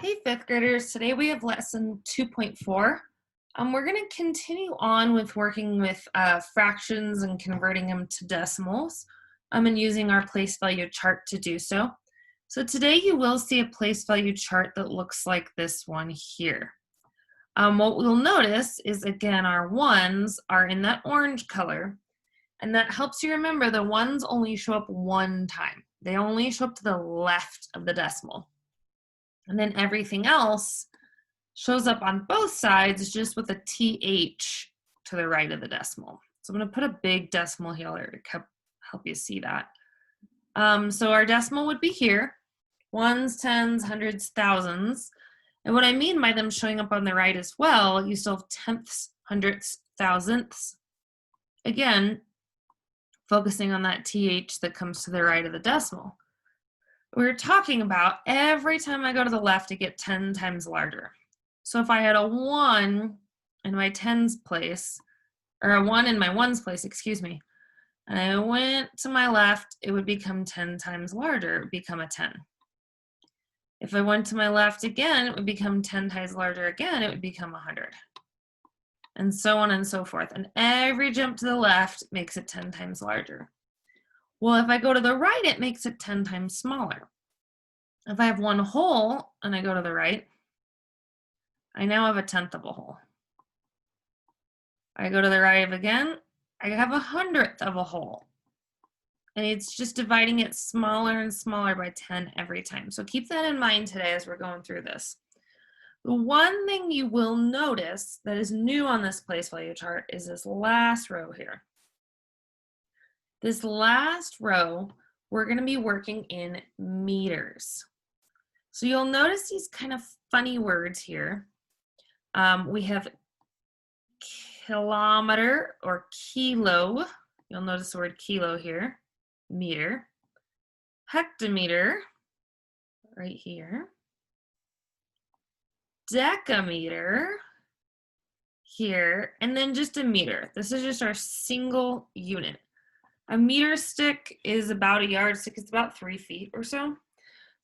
Hey, fifth graders. Today we have lesson 2.4. We're going to continue on with working with fractions and converting them to decimals and using our place value chart to do so. So today you will see a place value chart that looks like this one here. What we'll notice is, again, our ones are in that orange color, and that helps you remember the ones only show up one time. They only show up to the left of the decimal. And then everything else shows up on both sides just with a TH to the right of the decimal. So I'm going to put a big decimal here to help you see that. So our decimal would be here, ones, tens, hundreds, thousands. And what I mean by them showing up on the right as well, you still have tenths, hundredths, thousandths. Again, focusing on that TH that comes to the right of the decimal. We're talking about every time I go to the left, I get 10 times larger. So if I had a 1 in my tens place, or a 1 in my ones place, excuse me, and I went to my left, it would become 10 times larger. It would become a 10. If I went to my left again, it would become 10 times larger again. It would become 100. And so on and so forth. And every jump to the left makes it 10 times larger. Well, if I go to the right, it makes it 10 times smaller. If I have one whole and I go to the right, I now have a tenth of a whole. I go to the right again, I have 100th of a whole. And it's just dividing it smaller and smaller by 10 every time. So keep that in mind today as we're going through this. The one thing you will notice that is new on this place value chart is this last row here. This last row, we're going to be working in meters. So you'll notice these kind of funny words here. We have kilometer or kilo. You'll notice the word kilo here, meter. Hectometer, right here. Decameter, here. And then just a meter. This is just our single unit. A meter stick is about a yardstick. It's about 3 feet or so.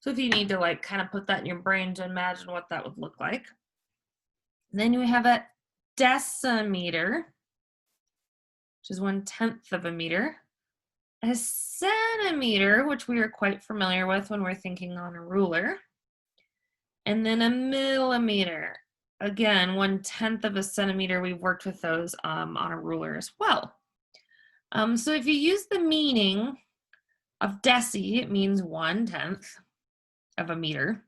So if you need to like kind of put that in your brain to imagine what that would look like. Then we have a decimeter, which is 1/10 of a meter. A centimeter, which we are quite familiar with when we're thinking on a ruler. And then a millimeter. Again, 1/10 of a centimeter. We've worked with those on a ruler as well. So if you use the meaning of deci, it means 1/10 of a meter.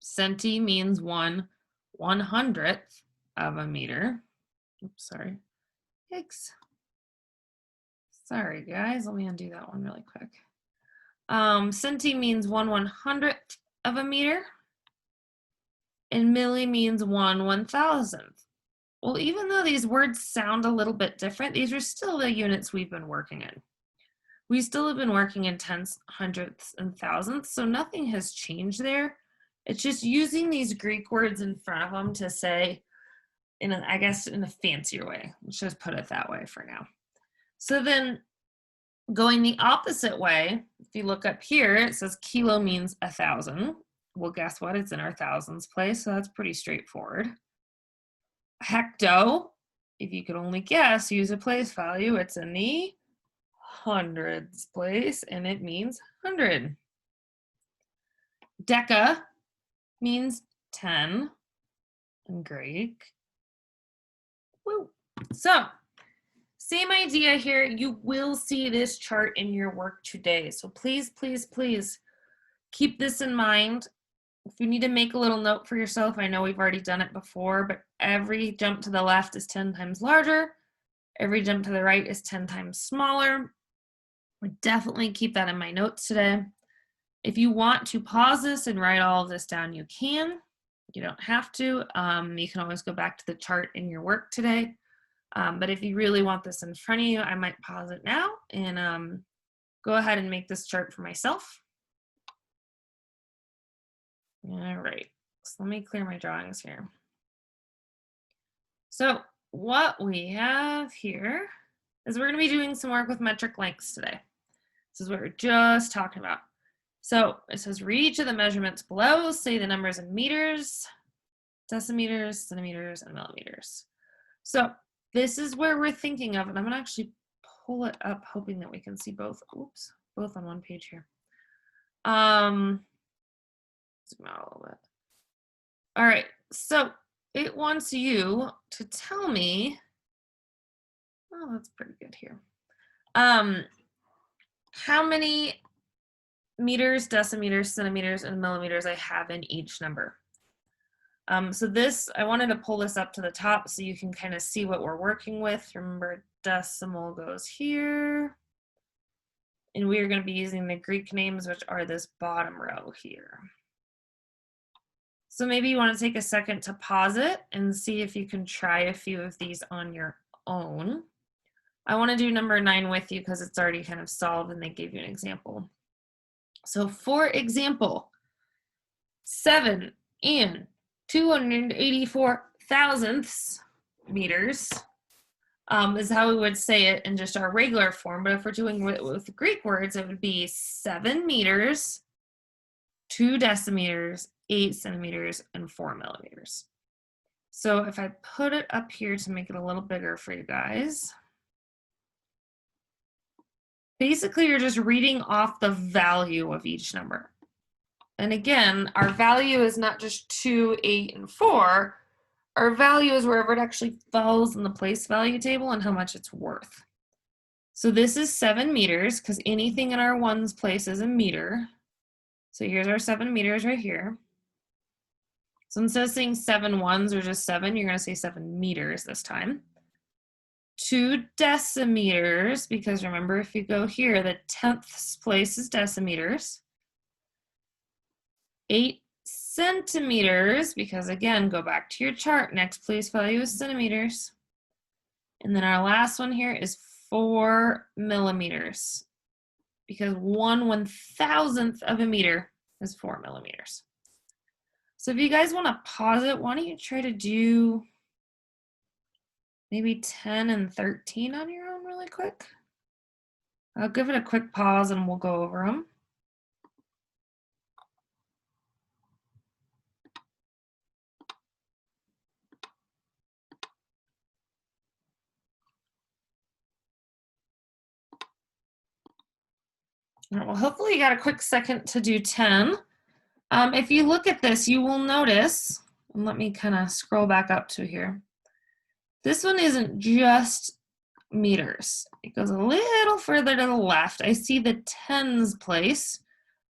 Centi means 1/100th of a meter. Oops, sorry. Yikes. Sorry, guys. Let me undo that one really quick. Centi means 1/100th of a meter. And milli means 1/1000th. Well, even though these words sound a little bit different, these are still the units we've been working in. We still have been working in tenths, hundredths, and thousandths, so nothing has changed there. It's just using these Greek words in front of them to say, I guess in a fancier way. Let's just put it that way for now. So then going the opposite way, if you look up here, it says kilo means 1,000. Well, guess what? It's in our thousands place, so that's pretty straightforward. Hecto, if you could only guess, use a place value. It's in the hundreds place, and it means 100. Deca means 10 in Greek. Woo. So, same idea here. You will see this chart in your work today. So please, please, please keep this in mind. If you need to make a little note for yourself, I know we've already done it before, but every jump to the left is 10 times larger. Every jump to the right is 10 times smaller. Definitely keep that in my notes today. If you want to pause this and write all of this down, you can. You don't have to. You can always go back to the chart in your work today. But if you really want this in front of you, I might pause it now and go ahead and make this chart for myself. All right, so let me clear my drawings here. So what we have here is we're going to be doing some work with metric lengths today. This is what we're just talking about. So it says read each of the measurements below, say the numbers in meters, decimeters, centimeters, and millimeters. So this is where we're thinking of, and I'm gonna actually pull it up hoping that we can see both. Oops, both on one page here. Zoom out a little bit. All right, so it wants you to tell me, oh, that's pretty good here. How many meters, decimeters, centimeters, and millimeters I have in each number. So this, I wanted to pull this up to the top so you can kind of see what we're working with. Remember, decimal goes here. And we are going to be using the Greek names, which are this bottom row here. So maybe you want to take a second to pause it and see if you can try a few of these on your own. I want to do number 9 with you because it's already kind of solved and they gave you an example. So for example, 7 and 284 thousandths meters is how we would say it in just our regular form. But if we're doing with Greek words, it would be 7 meters, 2 decimeters, 8 centimeters, and 4 millimeters. So if I put it up here to make it a little bigger for you guys, basically you're just reading off the value of each number. And again, our value is not just 2, 8, and 4. Our value is wherever it actually falls in the place value table and how much it's worth. So this is 7 meters because anything in our ones place is a meter. So here's our 7 meters right here. So instead of saying 7 ones or just 7, you're going to say 7 meters this time. 2 decimeters, because remember, if you go here, the 10th place is decimeters. 8 centimeters, because again, go back to your chart, next place value is centimeters. And then our last one here is 4 millimeters, because 1/1000th of a meter is 4 millimeters. So if you guys want to pause it, why don't you try to do maybe 10 and 13 on your own really quick? I'll give it a quick pause and we'll go over them. All right, well, hopefully you got a quick second to do 10. If you look at this, you will notice, and let me kind of scroll back up to here. This one isn't just meters. It goes a little further to the left. I see the tens place,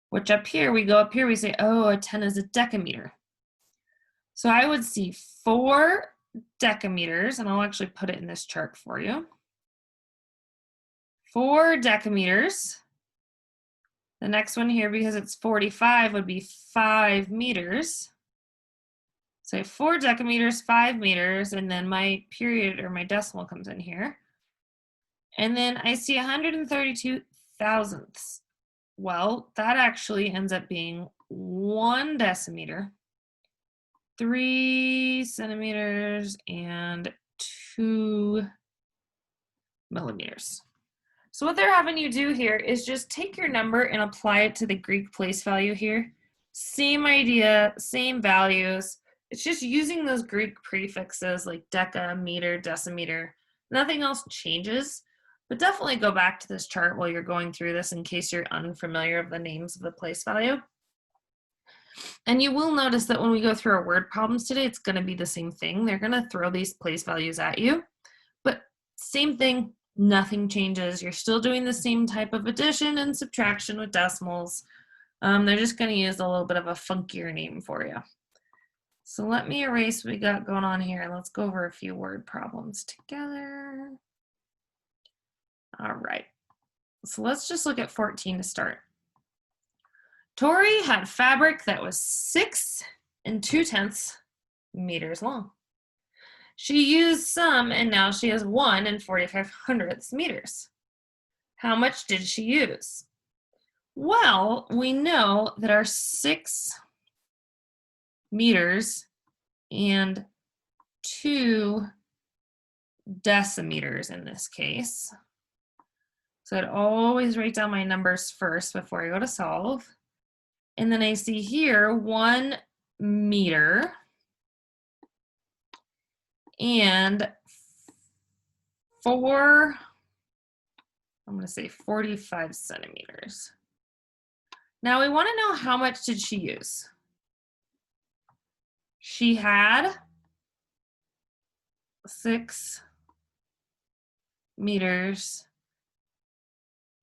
which up here, we go up here, we say, oh, a 10 is a decameter. So I would see 4 decameters, and I'll actually put it in this chart for you. 4 decameters. The next one here, because it's 45, would be 5 meters. So 4 decameters, 5 meters, and then my period or my decimal comes in here. And then I see 132 thousandths. Well, that actually ends up being 1 decimeter, 3 centimeters, and 2 millimeters. So what they're having you do here is just take your number and apply it to the Greek place value here. Same idea, same values. It's just using those Greek prefixes like deca, meter, decimeter. Nothing else changes, but definitely go back to this chart while you're going through this in case you're unfamiliar of the names of the place value. And you will notice that when we go through our word problems today, it's going to be the same thing. They're going to throw these place values at you, but same thing. Nothing changes. You're still doing the same type of addition and subtraction with decimals. They're just going to use a little bit of a funkier name for you. So let me erase what we got going on here and let's go over a few word problems together. All right. So let's just look at 14 to start. Tori had fabric that was 6 2/10 meters long. She used some, and now she has 1 4500ths meters. How much did she use? Well, we know that our 6 meters and 2 decimeters in this case. So I'd always write down my numbers first before I go to solve. And then I see here 1 meter and I'm going to say 45 centimeters. Now we want to know how much did she use? She had 6 meters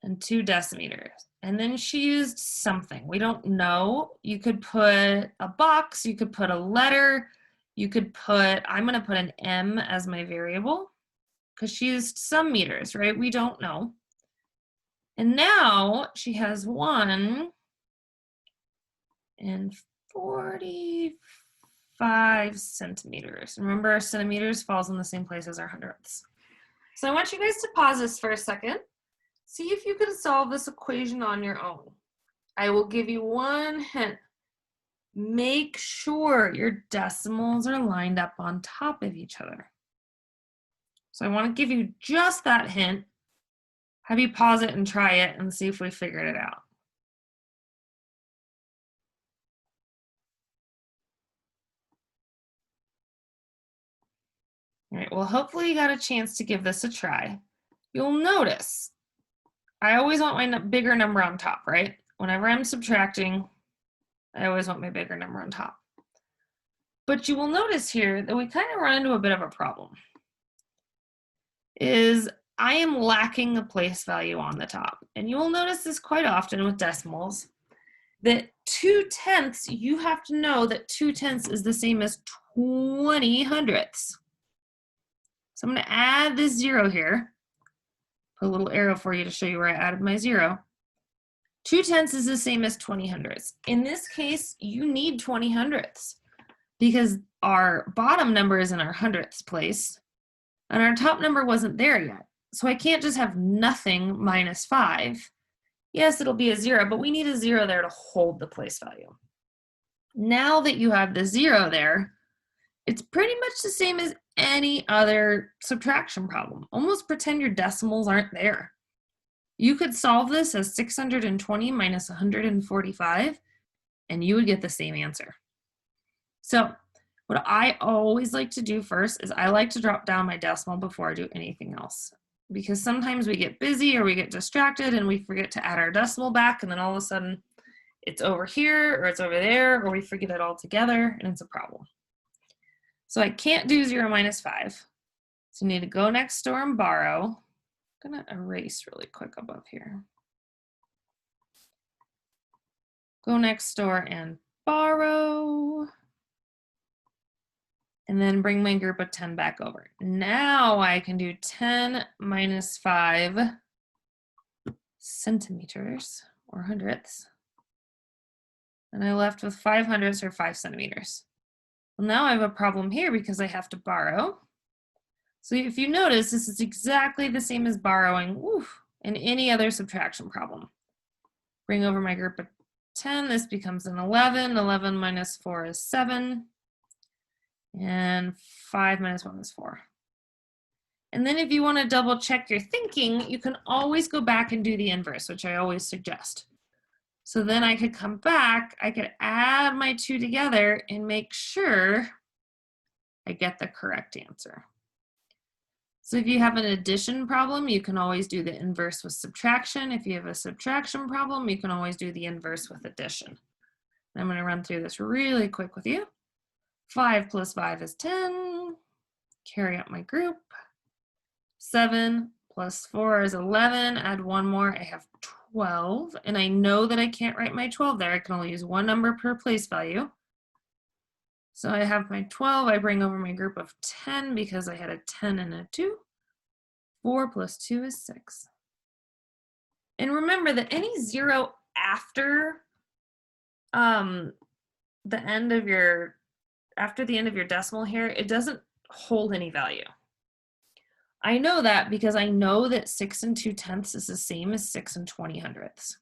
and 2 decimeters. And then she used something. We don't know. You could put a box, you could put a letter, you could put, I'm going to put an M as my variable because she used some meters, right? We don't know. And now she has 1 and 45 centimeters. Remember, our centimeters falls in the same place as our hundredths. So I want you guys to pause this for a second. See if you can solve this equation on your own. I will give you one hint. Make sure your decimals are lined up on top of each other. So I want to give you just that hint. Have you pause it and try it and see if we figured it out. All right, well, hopefully you got a chance to give this a try. You'll notice I always want my bigger number on top, right? Whenever I'm subtracting, I always want my bigger number on top. But you will notice here that we kind of run into a bit of a problem. Is I am lacking a place value on the top. And you will notice this quite often with decimals, that 2/10, you have to know that 2/10 is the same as 20 hundredths. So I'm going to add this 0 here. Put a little arrow for you to show you where I added my 0. 2/10 is the same as 20 hundredths. In this case, you need 20 hundredths because our bottom number is in our hundredths place and our top number wasn't there yet. So I can't just have nothing minus 5. Yes, it'll be a 0, but we need a 0 there to hold the place value. Now that you have the 0 there, it's pretty much the same as any other subtraction problem. Almost pretend your decimals aren't there. You could solve this as 620 minus 145, and you would get the same answer. So what I always like to do first is I like to drop down my decimal before I do anything else. Because sometimes we get busy or we get distracted and we forget to add our decimal back, and then all of a sudden it's over here or it's over there, or we forget it all together and it's a problem. So I can't do 0 minus 5. So you need to go next door and borrow. I'm going to erase really quick above here. Go next door and borrow. And then bring my group of 10 back over. Now I can do 10 minus 5 centimeters or hundredths. And I left with 5 hundredths or 5 centimeters. Well, now I have a problem here because I have to borrow. So if you notice, this is exactly the same as borrowing in any other subtraction problem. Bring over my group of 10. This becomes an 11. 11 minus 4 is 7. And 5 minus 1 is 4. And then if you want to double check your thinking, you can always go back and do the inverse, which I always suggest. So then I could come back, I could add my 2 together and make sure I get the correct answer. So if you have an addition problem, you can always do the inverse with subtraction. If you have a subtraction problem, you can always do the inverse with addition. I'm going to run through this really quick with you. 5 plus 5 is 10. Carry out my group. 7 plus 4 is 11. Add 1 more. I have 12. And I know that I can't write my 12 there. I can only use 1 number per place value. So I have my 12. I bring over my group of 10 because I had a 10 and a 2. 4 plus 2 is 6. And remember that any 0 after the end of your decimal here, it doesn't hold any value. I know that because I know that 6 2/10 is the same as 6 20 hundredths.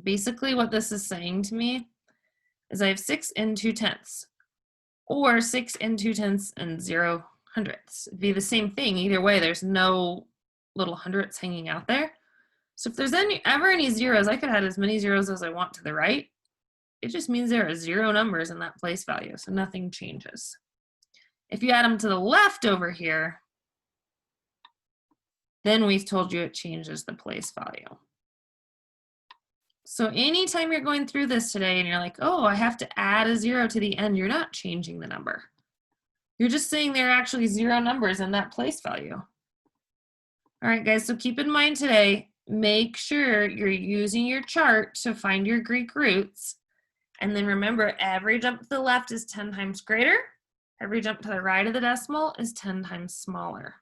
Basically what this is saying to me is I have 6 2/10 or 6 2/10 and 0 hundredths. It'd be the same thing. Either way, there's no little hundredths hanging out there. So if there's ever any zeros, I could add as many zeros as I want to the right, it just means there are 0 numbers in that place value, so nothing changes. If you add them to the left over here, then we've told you it changes the place value. So anytime you're going through this today and you're like, oh, I have to add a 0 to the end, you're not changing the number. You're just saying there are actually 0 numbers in that place value. All right, guys, so keep in mind today, make sure you're using your chart to find your Greek roots. And then remember, every jump to the left is 10 times greater. Every jump to the right of the decimal is 10 times smaller.